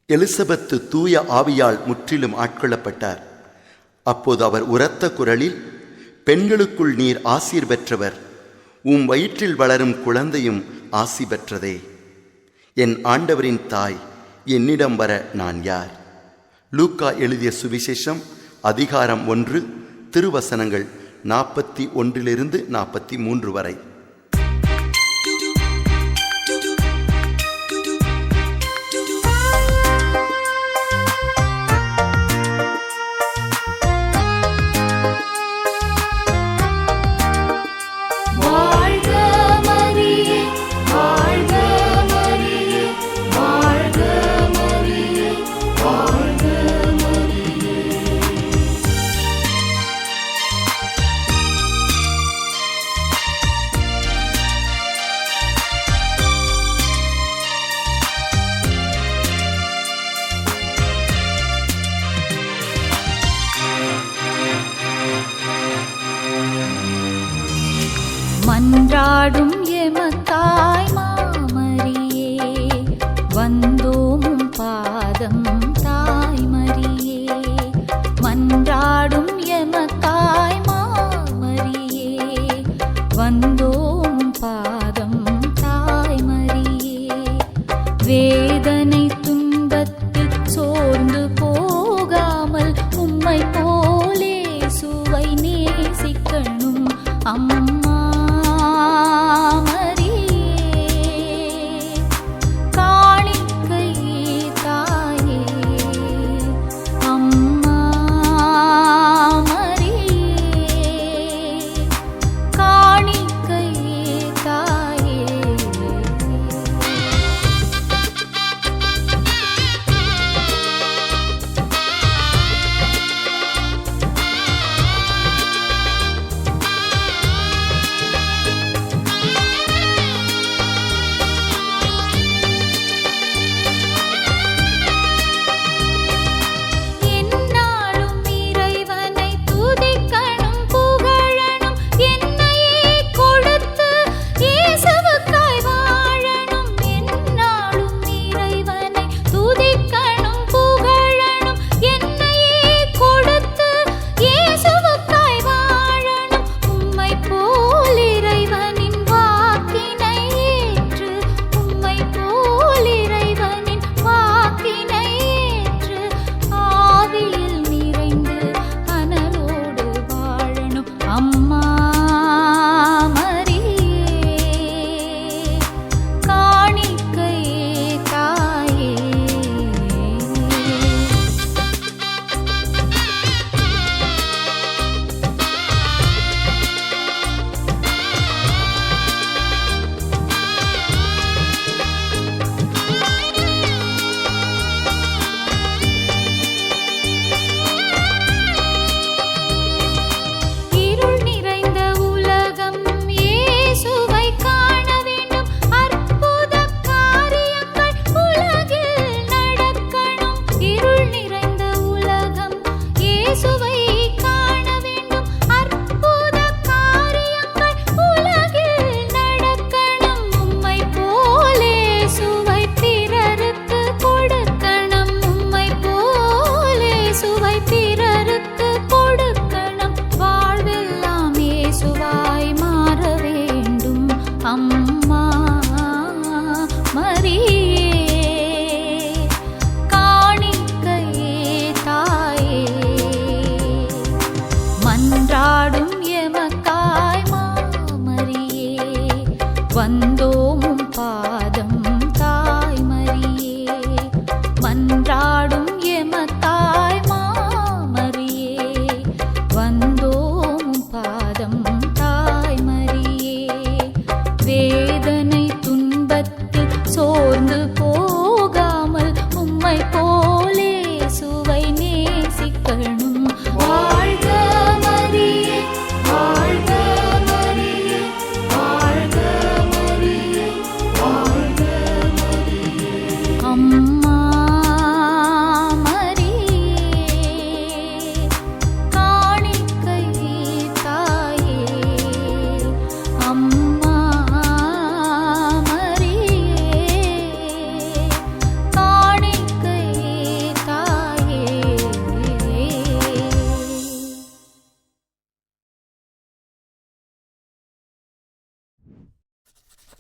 எலிசபெத்து தூய ஆவியால் முற்றிலும் ஆட்கொள்ளப்பட்டார். அப்போது அவர் உரத்த குரலில், பெண்களுக்குள் நீர் ஆசீர் பெற்றவர், உம் வயிற்றில் வளரும் குழந்தையும் ஆசி பெற்றதே. என் ஆண்டவரின் தாய், என்னிடம் வர நான் யார்? லூக்கா எழுதிய சுவிசேஷம் அதிகாரம் 1 திருவசனங்கள் 41 43 வரை. மன்றாடும் எமத்தாய் மாமரியே, வந்தோமும் பாதம் தாய்மரியே. மன்றாடும் எமத்தாய் மாமரியே, வந்தோமும் பாதம் தாய்மரியே. வேதனை துன்பத்தில் சோர்ந்து போகாமல் உம்மை போலே சுவை நேசிக்கணும் அம்மா மரியே. காணிக்கை தாயே,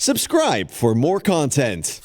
Subscribe for more content.